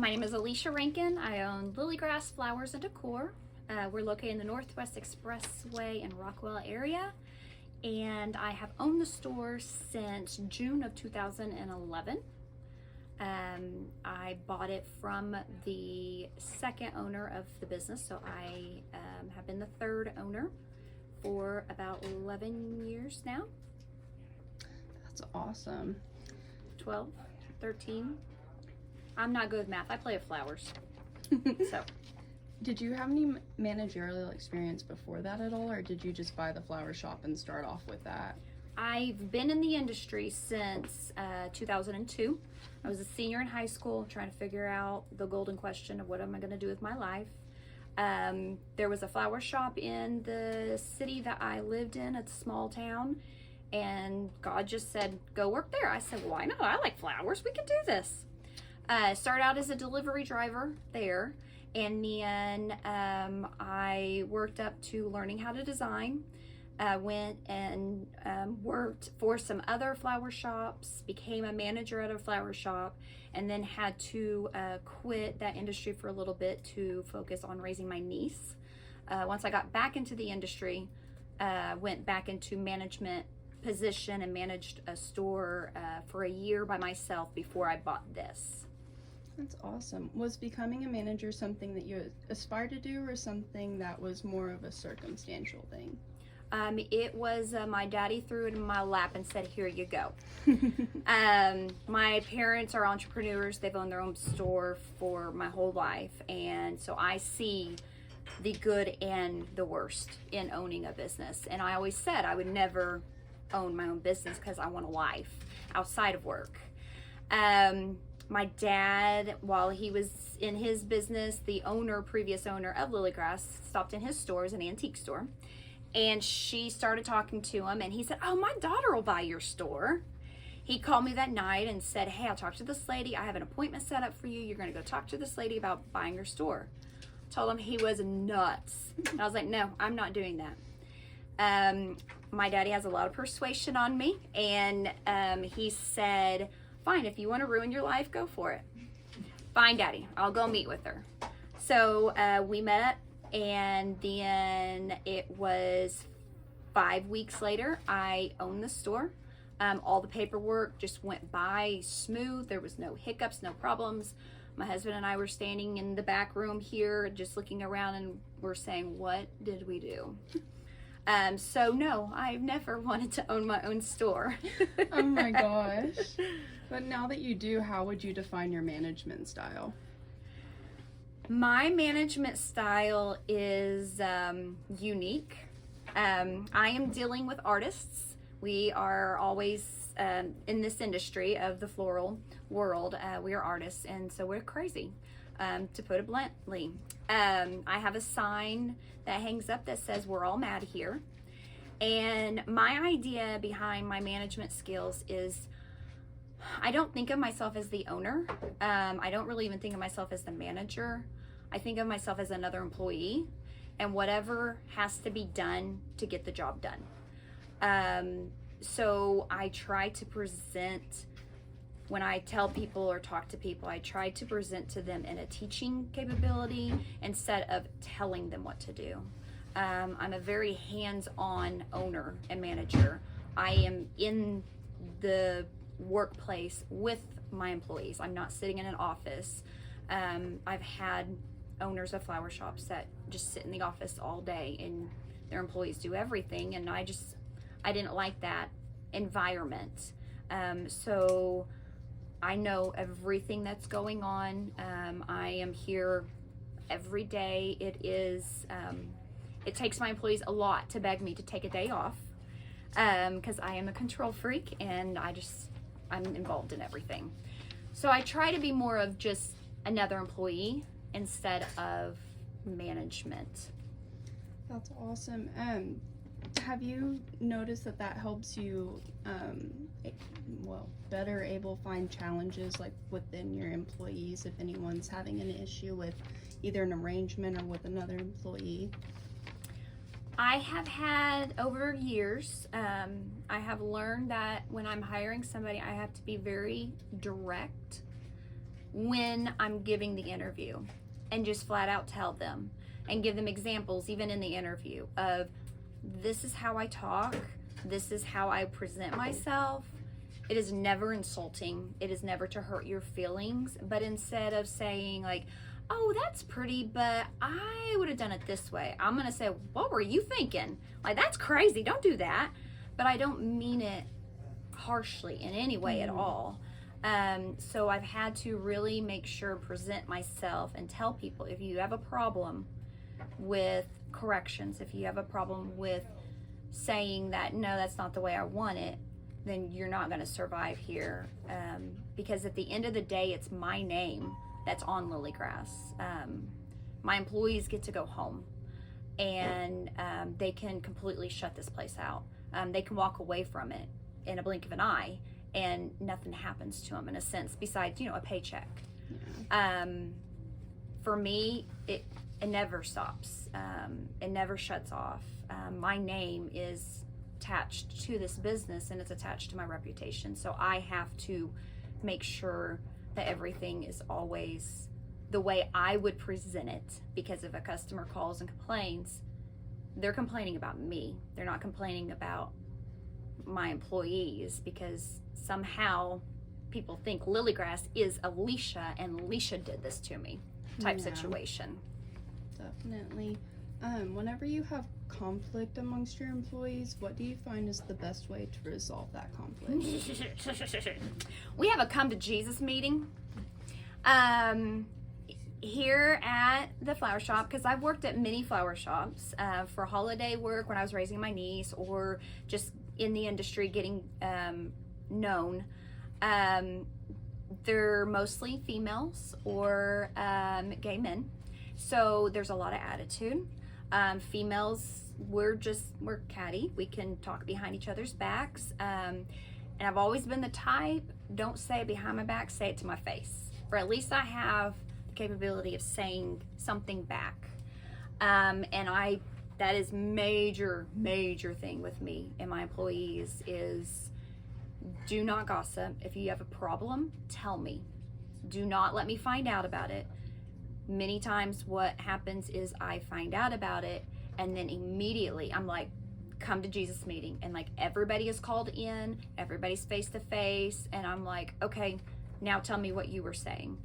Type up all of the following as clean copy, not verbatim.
My name is Alicia Rankin. I own Lillygrass Flowers and Decor. We're located in the Northwest Expressway in Rockwell area, and I have owned the store since June of 2011. I bought it from the second owner of the business, so I have been the third owner for about 11 years now. That's awesome. 12, 13. I'm not good with math. I play with flowers. So, Did you have any managerial experience before that at all, or did you just buy the flower shop and start off with that? I've been in the industry since 2002. I was a senior in high school trying to figure out the golden question of what am I going to do with my life. There was a flower shop in the city that I lived in. It's a small town, and God just said, go work there. I said, well, why not? I like flowers. We could do this. Started out as a delivery driver there, and then I worked up to learning how to design. Went and worked for some other flower shops, became a manager at a flower shop, and then had to quit that industry for a little bit to focus on raising my niece. Once I got back into the industry, went back into management position and managed a store for a year by myself before I bought this. That's awesome. Was becoming a manager something that you aspired to do, or something that was more of a circumstantial thing? It was my daddy threw it in my lap and said, here you go. My parents are entrepreneurs. They've owned their own store for my whole life, and so I see the good and the worst in owning a business. And I always said I would never own my own business because I want a life outside of work. My dad, while he was in his business, the previous owner of Lillygrass, stopped in his store, it was an antique store, and she started talking to him, and he said, oh, my daughter will buy your store. He called me that night and said, hey, I'll talk to this lady. I have an appointment set up for you. You're going to go talk to this lady about buying your store. Told him he was nuts. And I was like, no, I'm not doing that. My daddy has a lot of persuasion on me, and he said, fine, if you want to ruin your life, go for it. Fine, Daddy, I'll go meet with her. So we met, and then it was 5 weeks later, I owned the store. All the paperwork just went by smooth. There was no hiccups, no problems. My husband and I were standing in the back room here, just looking around, and we're saying, what did we do? So no, I've never wanted to own my own store. Oh my gosh. But now that you do, how would you define your management style? My management style is unique. I am dealing with artists. We are always in this industry of the floral world. We are artists, and so we're crazy, to put it bluntly. I have a sign that hangs up that says we're all mad here. And my idea behind my management skills is I don't think of myself as the owner. I don't really even think of myself as the manager. I think of myself as another employee, and whatever has to be done to get the job done. So I try to present, when I tell people or talk to people, I try to present to them in a teaching capability instead of telling them what to do. I'm a very hands-on owner and manager. I am in the workplace with my employees. I'm not sitting in an office. I've had owners of flower shops that just sit in the office all day and their employees do everything, and I didn't like that environment. So I know everything that's going on. I am here every day. It takes my employees a lot to beg me to take a day off, because I am a control freak, and I'm involved in everything. So I try to be more of just another employee instead of management. That's awesome. Have you noticed that helps you better able find challenges like within your employees if anyone's having an issue with either an arrangement or with another employee? I have had over years, I have learned that when I'm hiring somebody, I have to be very direct when I'm giving the interview, and just flat out tell them and give them examples, even in the interview, of this is how I talk, this is how I present myself. It is never insulting. It is never to hurt your feelings. But instead of saying like, oh, that's pretty, but I would have done it this way, I'm going to say, what were you thinking? Like, that's crazy. Don't do that. But I don't mean it harshly in any way at all. So I've had to really make sure, present myself, and tell people, if you have a problem with corrections, if you have a problem with saying that, no, that's not the way I want it, then you're not going to survive here. Because at the end of the day, it's my name that's on Lillygrass. My employees get to go home, and they can completely shut this place out. They can walk away from it in a blink of an eye, and nothing happens to them, in a sense, besides, a paycheck. Yeah. For me, it never stops. It never shuts off. My name is attached to this business, and it's attached to my reputation. So I have to make sure that everything is always the way I would present it, because if a customer calls and complains, they're complaining about me. They're not complaining about my employees, because somehow people think Lillygrass is Alicia and Alicia did this to me type situation. Definitely. Whenever you have conflict amongst your employees, what do you find is the best way to resolve that conflict? We have a come to Jesus meeting here at the flower shop, because I've worked at many flower shops for holiday work when I was raising my niece, or just in the industry getting known. They're mostly females or gay men, so there's a lot of attitude. Females, we're catty. We can talk behind each other's backs. And I've always been the type, don't say it behind my back, say it to my face. Or at least I have the capability of saying something back. That is major thing with me and my employees is, do not gossip. If you have a problem, tell me. Do not let me find out about it. Many times what happens is I find out about it, and then immediately I'm like, come to Jesus meeting, and like everybody is called in, everybody's face to face, and I'm like, okay, now tell me what you were saying.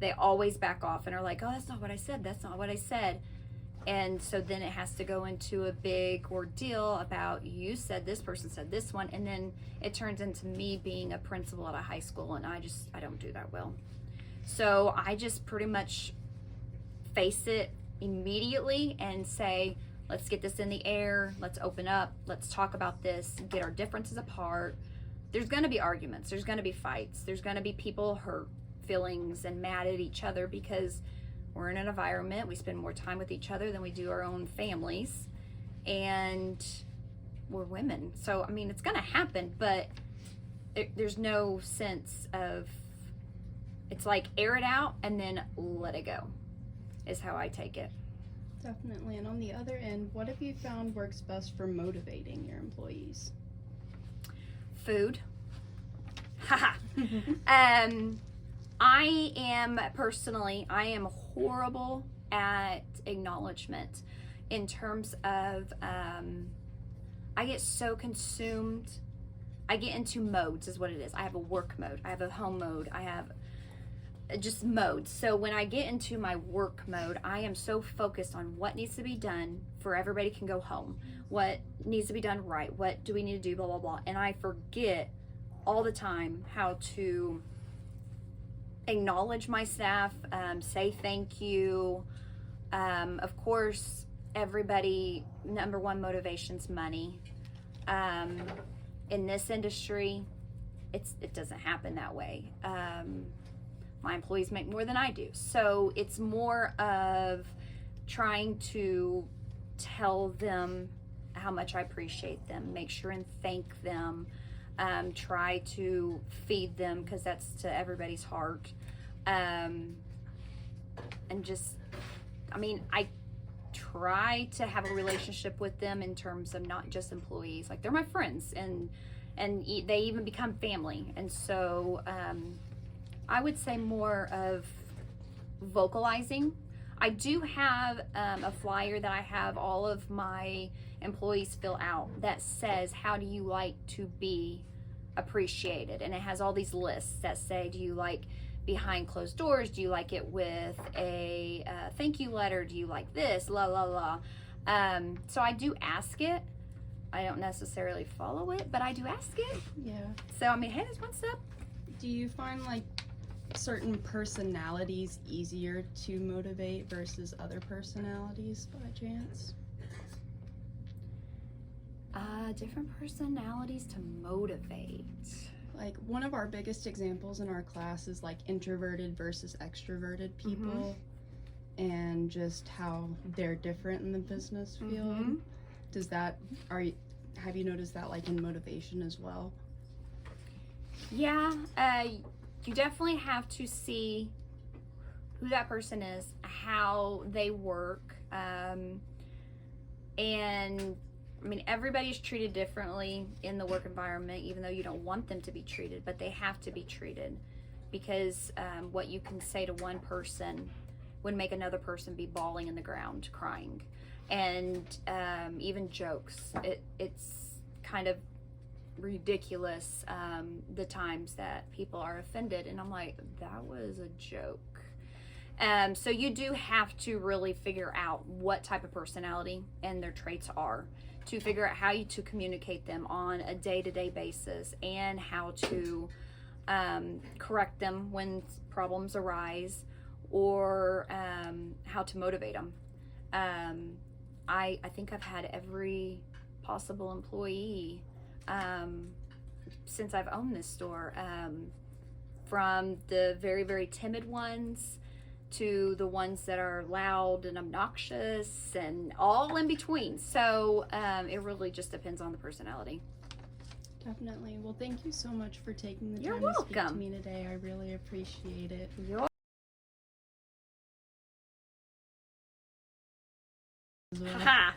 They always back off and are like, oh, that's not what I said, that's not what I said. And so then it has to go into a big ordeal about, you said this, person said this one, and then it turns into me being a principal at a high school, and I don't do that well. So I just pretty much face it immediately and say, let's get this in the air, let's open up, let's talk about this, get our differences apart. There's going to be arguments, there's going to be fights, there's going to be people hurt feelings and mad at each other, because we're in an environment, we spend more time with each other than we do our own families, and we're women. So I mean, it's going to happen, but there's no sense of, it's like air it out and then let it go, is how I take it. Definitely. And on the other end, what have you found works best for motivating your employees? Food. Haha. I am horrible at acknowledgement in terms of, I get so consumed. I get into modes is what it is. I have a work mode, I have a home mode, I have just modes. So when I get into my work mode, I am so focused on what needs to be done for everybody can go home, what needs to be done right, what do we need to do, blah blah blah, and I forget all the time how to acknowledge my staff, say thank you. Of course, everybody, number one motivation's money. In this industry, it doesn't happen that way. My employees make more than I do. So it's more of trying to tell them how much I appreciate them, make sure and thank them, try to feed them, because that's to everybody's heart. And just, I mean, I try to have a relationship with them in terms of not just employees, like they're my friends, and they even become family. And so I would say more of vocalizing. I do have a flyer that I have all of my employees fill out that says, how do you like to be appreciated? And it has all these lists that say, do you like behind closed doors? Do you like it with a thank you letter? Do you like this? La la la. So I do ask it. I don't necessarily follow it, but I do ask it. Yeah. So I mean, hey, that's one step. Do you find like certain personalities easier to motivate versus other personalities by chance? Different personalities to motivate. Like one of our biggest examples in our class is like introverted versus extroverted people, and just how they're different in the business field. Does that, have you noticed that like in motivation as well? Yeah, you definitely have to see who that person is, how they work, and I mean, everybody's treated differently in the work environment, even though you don't want them to be treated, but they have to be treated, because what you can say to one person would make another person be bawling in the ground, crying. And even jokes, it's kind of ridiculous the times that people are offended, and I'm like, that was a joke. So you do have to really figure out what type of personality and their traits are, to figure out how to communicate them on a day-to-day basis, and how to correct them when problems arise, or how to motivate them. I think I've had every possible employee since I've owned this store, from the very, very timid ones to the ones that are loud and obnoxious and all in between. So it really just depends on the personality. Definitely. Well, thank you so much for taking the You're time to speak to welcome. me today. I really appreciate it. You're As well. Ha!